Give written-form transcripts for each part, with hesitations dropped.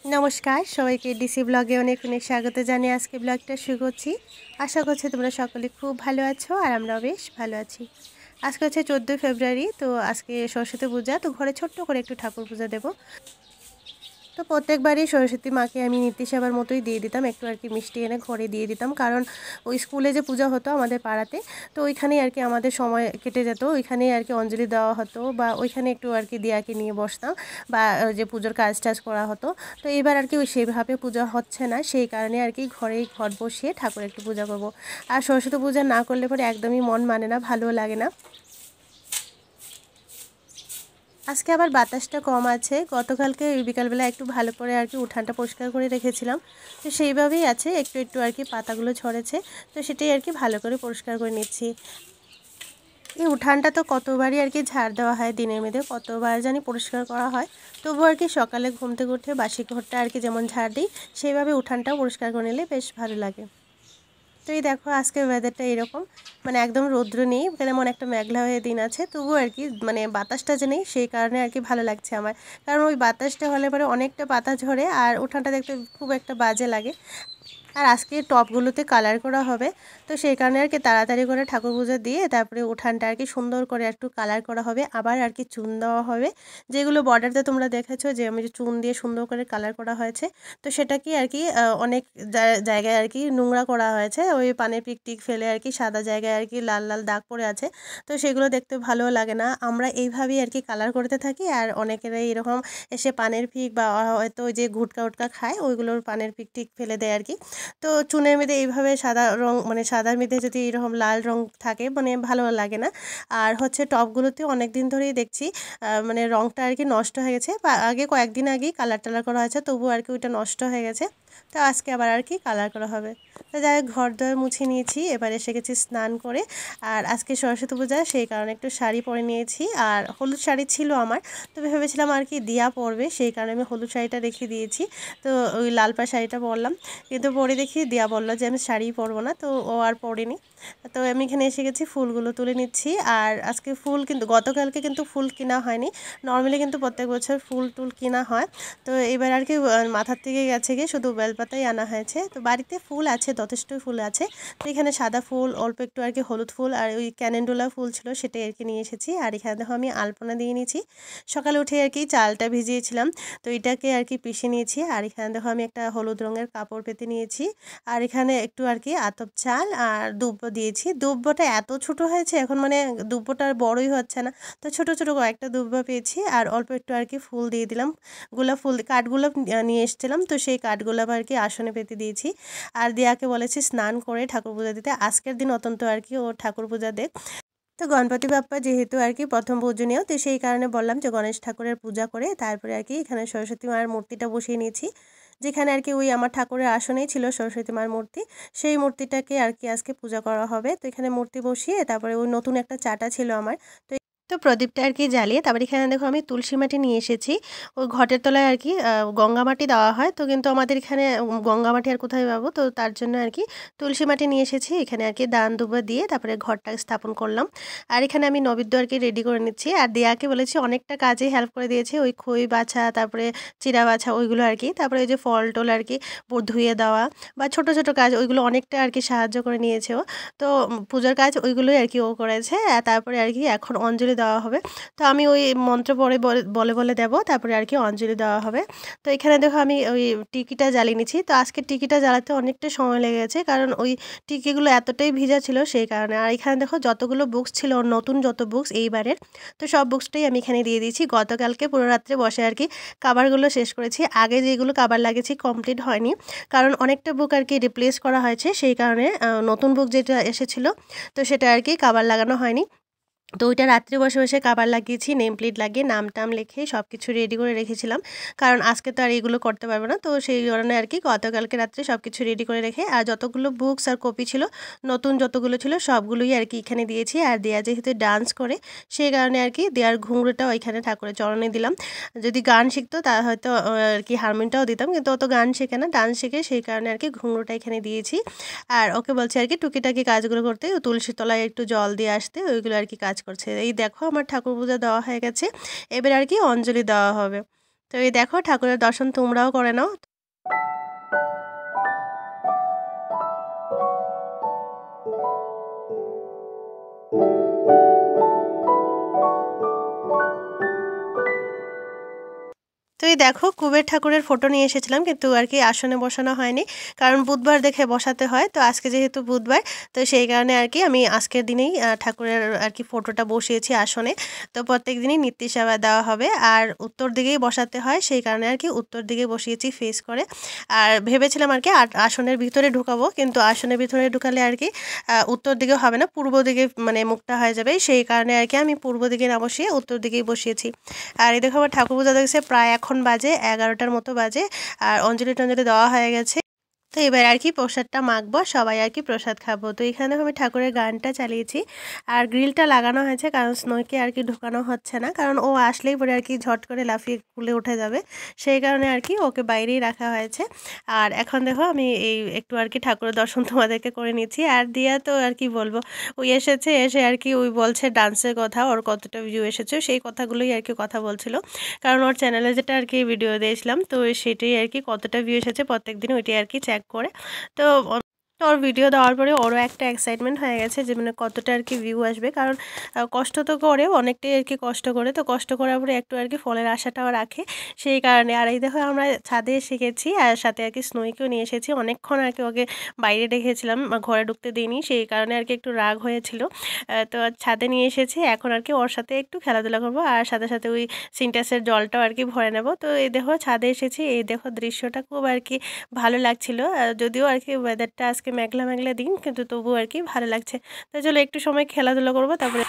नमस्कार सबाइके डिसि ब्लगे अनेक अनेक स्वागत जानिए आज के ब्लगटा शुरू करছি। आशा करছি তোমরা সকলে खूब ভালো আছো আর আমরাও বেশ ভালো আছি। আজকে হচ্ছে 14 ফেব্রুয়ারি, তো আজকে সরস্বতী পূজা, তো ঘরে ছোট্ট করে একটু ঠাকুর পূজা দেব। তো প্রত্যেকবারই সরস্বতী মাকে আমি নীতি সেবার মতোই দিয়ে দিতাম, একটু আর কি মিষ্টি এনে ঘরে দিয়ে দিতাম, কারণ ওই স্কুলে যে পূজা হতো আমাদের পাড়াতে, তো ওইখানেই আর কি আমাদের সময় কেটে যেত, ওইখানেই আর কি অঞ্জলি দেওয়া হতো বা ওইখানে একটু আর কি দিয়াকে নিয়ে বসতাম বা যে পুজোর কাজ টাজ করা হতো। তো এবার আর কি ওই সেইভাবে পূজা হচ্ছে না, সেই কারণে আর কি ঘর বসিয়ে ঠাকুর একটু পূজা করব। আর সরস্বতী পূজা না করলে পরে একদমই মন মানে না, ভালো লাগে না। আজকে আবার বাতাসটা কম আছে, গতকালকে বিকালবেলা একটু ভালো করে আর কি উঠানটা পরিষ্কার করে রেখেছিলাম, তো সেইভাবেই আছে, একটু একটু আর কি পাতাগুলো ঝরেছে, তো সেটাই আর কি ভালো করে পরিষ্কার করে নিচ্ছি। এই উঠানটা তো কতবারই আর কি ঝাড় দেওয়া হয়, দিনের মধ্যে কতবার জানি পরিষ্কার করা হয়, তবুও আর কি সকালে ঘুম থেকে উঠে বাসি ঘরটা আর কি যেমন ঝাড় দিই, সেইভাবে উঠানটাও পরিষ্কার করে নিলে বেশ ভালো লাগে। তো এই দেখো আজকের ওয়েদারটা এরকম, মানে একদম রৌদ্র নেই, কেমন একটা মেঘলা হয়ে দিন আছে, তবুও আর কি মানে বাতাসটা যে নেই সেই কারণে আর কি ভালো লাগছে আমার, কারণ ওই বাতাসটা হলে পরে অনেকটা পাতা ঝরে আর উঠানটা দেখতে খুব একটা বাজে লাগে। আর আজকে টপগুলোতে কালার করা হবে, তো সেই কারণে আর কি তাড়াতাড়ি করে ঠাকুর পুজো দিয়ে তারপরে উঠানটা আর কি সুন্দর করে একটু কালার করা হবে, আবার আর কি চুন দেওয়া হবে, যেগুলো বর্ডারতে তোমরা দেখেছো যে আমি চুন দিয়ে সুন্দর করে কালার করা হয়েছে, তো সেটা কি আর কি অনেক জায়গায় আর কি নোংরা করা হয়েছে, ওই পানের পিক টিক ফেলে আর কি সাদা জায়গায় আর কি লাল লাল দাগ পড়ে আছে, তো সেগুলো দেখতে ভালো লাগে না। আমরা এইভাবেই আর কি কালার করতে থাকি, আর অনেকেরাই এরকম এসে পানের পিক বা হয়তো ওই যে গুটকা উটকা খায় ওইগুলোর পানের পিক টিক ফেলে দেয় আর কি। তো চুনের মধ্যে এইভাবে সাদা রং, মানে সাদার মধ্যে যদি এরকম লাল রং থাকে মানে ভালো লাগে না। আর হচ্ছে টপগুলোতে অনেক দিন ধরেই দেখছি মানে রংটা আর কি নষ্ট হয়ে গেছে, বা আগে কয়েকদিন আগেই কালার টালার করা হয়েছে, তবু আর কি ওইটা নষ্ট হয়ে গেছে, তো আজকে আবার আর কি কালার করা হবে। তো যাই হোক ঘর দর মুছে নিয়েছি, এবার এসে গেছি স্নান করে। আর আজকে সরস্বতী পূজা, সেই কারণে একটু শাড়ি পরে নিয়েছি, আর হলুদ শাড়ি ছিল আমার, তো ভেবেছিলাম আর কি দিয়া পরবে, সেই কারণে আমি হলুদ শাড়িটা রেখে দিয়েছি, তো ওই লাল পাড় শাড়িটা পরলাম, কিন্তু পরে দেখি দিয়া বললো যে আমি শাড়ি পরবো না, তো ও আর পরেনি। তো আমি এখানে এসে গেছি, ফুলগুলো তুলে নিচ্ছি। আর আজকে ফুল কিন্তু গতকালকে কিন্তু ফুল কিনা হয়নি, নর্মালি কিন্তু প্রত্যেক বছর ফুল টুল কিনা হয়, তো এবার আর কি মাথার থেকে গেছে গিয়ে শুধু বেলপাতাই আনা হয়েছে, তো বাড়িতে ফুল আছে, যথেষ্টই ফুল আছে, তো এখানে সাদা ফুল অল্প একটু আর কি হলুদ ফুল আর ওই ক্যানেন্ডুলা ফুল ছিল সেটাই আর কি নিয়ে এসেছি। আর এখানে দেখো আমি আলপনা দিয়ে নিয়েছি, সকালে উঠে আর কি চালটা ভিজিয়েছিলাম, তো এটাকে আর কি পিষে নিয়েছি। আর এখানে দেখো আমি একটা হলুদ রঙের কাপড় পেতে নিয়েছি, আর এখানে একটু আর কি আতপ চাল আর দুব্বো দিয়েছি। দুব্বোটা এত ছোট হয়েছে এখন, মানে দুব্বোটা আর বড়ই হচ্ছে না, তো ছোট ছোট কয়েকটা দুব্বো পেয়েছি, আর অল্প একটু আর কি ফুল দিয়ে দিলাম, গোলাপ ফুল কাঠগোলাপ নিয়ে এসেছিলাম, তো সেই কাঠগোলাপ আর কি আসনে পেতে দিয়েছি। আর দিয়াকে বলেছি স্নান করে ঠাকুর পূজা দিতে, আজকের দিন অত্যন্ত আর কি ও ঠাকুর পূজা দেখ। তো গণপতি বাপ্পা যেহেতু আর কি প্রথম পূজনীয়, তো সেই কারণে বললাম যে গণেশ ঠাকুরের পূজা করে তারপরে আর কি এখানে সরস্বতী মায়ের মূর্তিটা বসিয়ে নিয়েছি, যেখানে আর কি ওই আমার ঠাকুরের আসনেই ছিল সরস্বতী মায়ের মূর্তি, সেই মূর্তিটাকে আর কি আজকে পূজা করা হবে। তো এখানে মূর্তি বসিয়ে তারপরে ওই নতুন একটা চাটা ছিল আমার, তো তো প্রদীপটা আর কি জ্বালিয়ে তারপরে এখানে দেখো আমি তুলসী মাটি নিয়ে এসেছি। ওই ঘটের তলায় আর কি গঙ্গা মাটি দেওয়া হয়, তো কিন্তু আমাদের এখানে গঙ্গা মাটি আর কোথায় পাবো, তো তার জন্য আর কি তুলসী মাটি নিয়ে এসেছি, এখানে আর কি দান দুব্বা দিয়ে তারপরে ঘরটা স্থাপন করলাম। আর এখানে আমি নৈবেদ্য আর কি রেডি করে নিচ্ছি, আর দেয়াকে বলেছি অনেকটা কাজে হেল্প করে দিয়েছে, ওই খই বাছা তারপরে চিরা বাছা ওইগুলো আর কি, তারপরে ওই যে ফল টল আর কি ধুয়ে দেওয়া বা ছোট ছোট কাজ ওইগুলো অনেকটা আর কি সাহায্য করে নিয়েছে ও। তো পূজার কাজ ওইগুলোই আর কি ও করেছে, আর তারপরে আর কি এখন অঞ্জলি দেওয়া হবে, তো আমি ওই মন্ত্র পরে বলে বলে দেবো, তারপরে আর কি অঞ্জলি দেওয়া হবে। তো এখানে দেখো আমি ওই টিকিটা জ্বালিয়ে নিচ্ছি, তো আজকে টিকিটা জ্বালাতে অনেকটা সময় লেগেছে, কারণ ওই টিকিগুলো এতটাই ভিজা ছিল সেই কারণে। আর এখানে দেখো যতগুলো বুকস ছিল ওর নতুন যত বুকস এইবারের, তো সব বুকসটাই আমি এখানে দিয়ে দিয়েছি। গতকালকে পুরো রাত্রে বসে আর কি কাভারগুলো শেষ করেছি, আগে যেগুলো কাভার লাগিয়েছি কমপ্লিট হয়নি, কারণ অনেকটা বুক আর কি রিপ্লেস করা হয়েছে, সেই কারণে নতুন বুক যেটা এসেছিলো তো সেটা আর কি কাভার লাগানো হয়নি। তো ওইটা রাত্রে বসে বসে কাবার লাগিয়েছি, নেম প্লেট লাগিয়ে নাম টাম লিখে সব কিছু রেডি করে রেখেছিলাম, কারণ আজকে তো আর এগুলো করতে পারবো না। তো সেই কারণে আর কি গতকালকে রাত্রে সব কিছু রেডি করে রেখে, আর যতগুলো বুকস আর কপি ছিল নতুন যতগুলো ছিল সবগুলোই আর কি এখানে দিয়েছি। আর দেয়া যেহেতু ডান্স করে সেই কারণে আর কি দেয়ার ঘুঙরুটাও ওইখানে ঠাকুরের চরণে দিলাম। যদি গান শিখতো তা হয়তো আর কি হারমোনিয়ামটাও দিতাম, কিন্তু অত গান শেখে না, ডান্স শেখে, সেই কারণে আর কি ঘুঙরুটা এখানে দিয়েছি। আর ওকে বলছে আর কি টুকিটাকি কাজগুলো করতে, তুলসী তলায় একটু জল দিয়ে আসতে, ওইগুলো আর কি কাজ করছে। এই দেখো আমার ঠাকুর পূজা দেওয়া হয়ে গেছে, এবার আর কি অঞ্জলি দেওয়া হবে। তো এই দেখো ঠাকুরের দর্শন তোমরাও করে নাও। তো এই দেখো কুবের ঠাকুরের ফটো নিয়ে এসেছিলাম, কিন্তু আর কি আসনে বসানো হয়নি, কারণ বুধবার দেখে বসাতে হয়। তো আজকে যেহেতু বুধবার, তো সেই কারণে আর কি আমি আজকের দিনেই ঠাকুরের আর কি ফটোটা বসিয়েছি আসনে। তো প্রত্যেক দিনই নিত্য সেবা দেওয়া হবে, আর উত্তর দিকেই বসাতে হয়, সেই কারণে আর কি উত্তর দিকে বসিয়েছি ফেস করে। আর ভেবেছিলাম আর কি আসনের ভিতরে ঢুকাবো, কিন্তু আসনের ভিতরে ঢুকালে আর কি উত্তর দিকে হবে না, পূর্ব দিকে মানে মুখটা হয়ে যাবে, সেই কারণে আর কি আমি পূর্ব দিকে না বসিয়ে উত্তর দিকেই বসিয়েছি। আর এই দেখো আমার ঠাকুর পূজা দেখছে প্রায় এখন বাজে 11টার মতো বাজে, আর অঞ্জলি টঞ্জলি দেওয়া হয়ে গেছে। তো এবার আর কি প্রসাদটা মাখবো, সবাই আর কি প্রসাদ খাবো। তো এখানে আমি ঠাকুরের গানটা চালিয়েছি, আর গ্রিলটা লাগানো হয়েছে কারণ স্নোকে আর কি ঢোকানো হচ্ছে না, কারণ ও আসলেই পরে আর কি ঝট করে লাফিয়ে খুলে উঠে যাবে, সেই কারণে আর কি ওকে বাইরেই রাখা হয়েছে। আর এখন দেখো আমি এই একটু আর কি ঠাকুরের দর্শন তোমাদেরকে করে নিচ্ছি। আর দিয়া তো আর কি বলবো, ওই এসেছে, এসে আর কি ওই বলছে ডান্সের কথা, ওর কতটা ভিউ এসেছে সেই কথাগুলোই আর কি কথা বলছিল, কারণ ওর চ্যানেলে যেটা আর কি ভিডিও দিয়েছিলাম, তো সেটাই আর কি কতটা ভিউ এসেছে প্রত্যেক দিন ওইটাই আর কি চেক করে। তো ওর ভিডিও দেওয়ার পরে ওরও একটা এক্সাইটমেন্ট হয়ে গেছে যে মানে কতটা আর কি ভিউ আসবে, কারণ কষ্ট তো করে অনেকটাই আর কি কষ্ট করে, তো কষ্ট করার পরে একটু আর কি ফলের আশাটাও রাখে, সেই কারণে। আর এই দেখো আমরা ছাদে এসে গেছি, আর সাথে আর কি স্নোইকেও নিয়ে এসেছি, অনেকক্ষণ আর কি ওকে বাইরে রেখেছিলাম, ঘরে ঢুকতে দিইনি, সেই কারণে আর কি একটু রাগ হয়েছিল। তো ছাদে নিয়ে এসেছি, এখন আর কি ওর সাথে একটু খেলাধুলা করবো, আর সাথে সাথে ওই সিনটেক্সের জলটাও আর কি ভরে নেব। তো এই দেখো ছাদে এসেছি, এই দেখো দৃশ্যটা খুব আর কি ভালো লাগছিল, যদিও আর কি ওয়েদারটা আজকে মেঘলা মেঘলা দিন, কিন্তু তবুও আর কি ভালো লাগছে। তো চলো একটু সময় খেলাধুলা করবো, তারপরে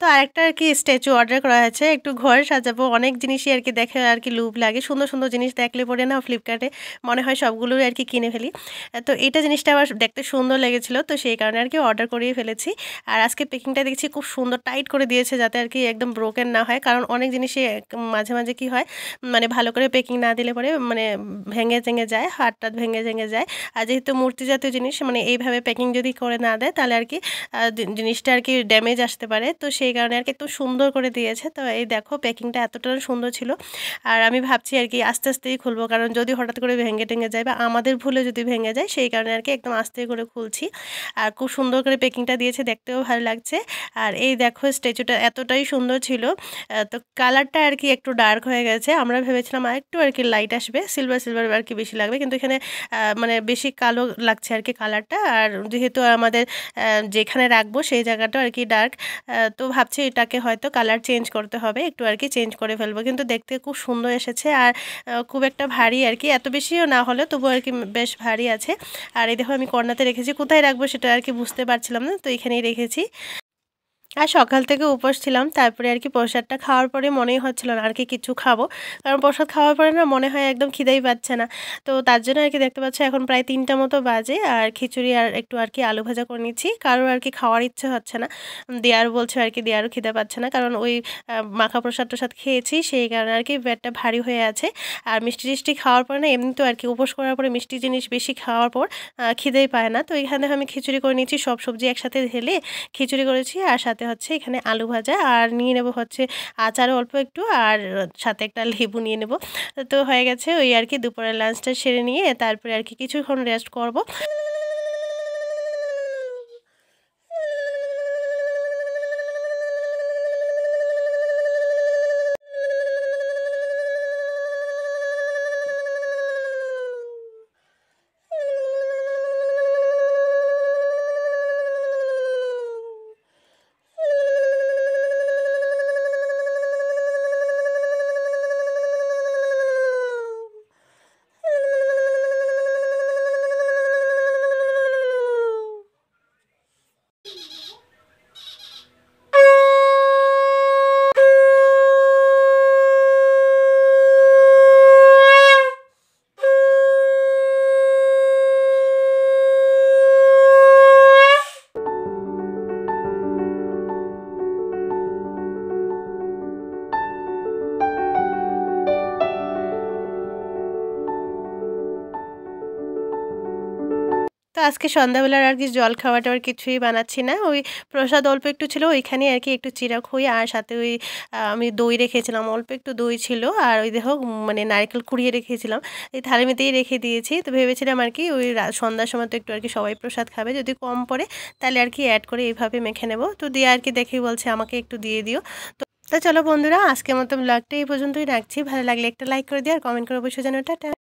তো আরেকটা আর কি স্ট্যাচু অর্ডার করা হয়েছে, একটু ঘর সাজাবো, অনেক জিনিসই আর কি দেখে আর কি লোভ লাগে, সুন্দর সুন্দর জিনিস দেখলে পরে না ফ্লিপকার্টে মনে হয় সবগুলোই আর কি কিনে ফেলি। তো এটা জিনিসটা আবার দেখতে সুন্দর লেগেছিলো, তো সেই কারণে আর কি অর্ডার করিয়ে ফেলেছি। আর আজকে প্যাকিংটা দেখছি খুব সুন্দর টাইট করে দিয়েছে, যাতে আর কি একদম ব্রোকেন না হয়, কারণ অনেক জিনিসই মাঝে মাঝে কি হয় মানে ভালো করে প্যাকিং না দিলে পরে মানে ভেঙে ভেঙে যায়, হাত টাত ভেঙে ভেঙে যায়। আর যেহেতু মূর্তি জাতীয় জিনিস মানে এইভাবে প্যাকিং যদি করে না দেয় তাহলে আর কি জিনিসটা আর কি ড্যামেজ আসতে পারে, তো সেই কারণে আর কি একটু সুন্দর করে দিয়েছে। তো এই দেখো প্যাকিংটা এতটা সুন্দর ছিল, আর আমি ভাবছি আর কি আস্তে আস্তেই খুলবো, কারণ যদি হঠাৎ করে ভেঙে টেঙে যায় বা আমাদের ভুলে যদি ভেঙে যায়, সেই কারণে আর কি একদম আস্তে করে খুলছি। আর খুব সুন্দর করে প্যাকিংটা দিয়েছে, দেখতেও ভালো লাগছে। আর এই দেখো স্ট্যাচুটা এতটাই সুন্দর ছিল, তো কালারটা আর কি একটু ডার্ক হয়ে গেছে, আমরা ভেবেছিলাম আর একটু আর কি লাইট আসবে, সিলভার সিলভার আর কি বেশি লাগবে, কিন্তু এখানে মানে বেশি কালো লাগছে আর কি কালারটা। আর যেহেতু আমাদের যেখানে রাখবো সেই জায়গাটা আর কি ডার্ক, তো ভাবছি এটাকে হয়তো কালার চেঞ্জ করতে হবে, একটু আর কি চেঞ্জ করে ফেলবো, কিন্তু দেখতে খুব সুন্দর এসেছে। আর খুব একটা ভারী আর কি, এত বেশিও না হলে তবু আর কি বেশ ভারী আছে। আর এই দেখো আমি কর্নাতে রেখেছি, কোথায় রাখবো সেটা আর কি বুঝতে পারছিলাম না, তো এখানেই রেখেছি। আর সকাল থেকে উপোস ছিলাম, তারপরে আর কি প্রসাদটা খাওয়ার পরে মনেই হচ্ছিল না আর কি কিছু খাবো, কারণ প্রসাদ খাওয়ার পরে না মনে হয় একদম খিদেই পাচ্ছে না। তো তার জন্য আর কি দেখতে পাচ্ছি এখন প্রায় 3টা মতো বাজে, আর খিচুড়ি আর একটু আর কি আলু ভাজা করে নিচ্ছি, কারোর আর কি খাওয়ার ইচ্ছে হচ্ছে না। দেয়ার বলছে আর কি দেয়ারও খিদে পাচ্ছে না, কারণ ওই মাখা প্রসাদ টোসাদ খেয়েছি, সেই কারণে আর কি পেটটা ভারী হয়ে আছে। আর মিষ্টি টিষ্টি খাওয়ার পরে না এমনি তো আর কি উপোস করার পরে মিষ্টি জিনিস বেশি খাওয়ার পর খিদেই পায় না। তো এখানে আমি খিচুড়ি করে নিচ্ছি, সব সবজি একসাথে ঢেলে খিচুড়ি করেছি, আর সাথে হচ্ছে এখানে আলু ভাজা, আর নিয়ে নেব হচ্ছে আচারও অল্প একটু, আর সাথে একটা লেবু নিয়ে নেব। তো হয়ে গেছে ওই আর কি দুপুরের লাঞ্চটা সেরে নিয়ে তারপরে আর কি কিছুক্ষণ রেস্ট করব। আজকে সন্ধ্যাবেলার আর কি জল খাওয়াটা আর কিছুই বানাচ্ছি না, ওই প্রসাদ অল্প একটু ছিল ওইখানে আর কি একটু চিরা খই আর সাথে ওই আমি দই রেখেছিলাম, অল্প একটু দই ছিল আর ওই দেখো মানে নারকেল কুড়িয়ে রেখেছিলাম, এই থালি মেতেই রেখে দিয়েছি। তো ভেবেছিলাম আর কি ওই সন্ধ্যার সময় তো একটু আর কি সবাই প্রসাদ খাবে, যদি কম পড়ে তাহলে আর কি অ্যাড করে এইভাবে মেখে নেব। তো দিয়ে আর কি দেখেই বলছে আমাকে একটু দিয়ে দিও। তো চলো বন্ধুরা, আজকের মতো ব্লগটা এই পর্যন্তই রাখছি। ভালো লাগলে একটা লাইক করে দিও আর কমেন্ট করে অবশ্যই জানাও। টাটা।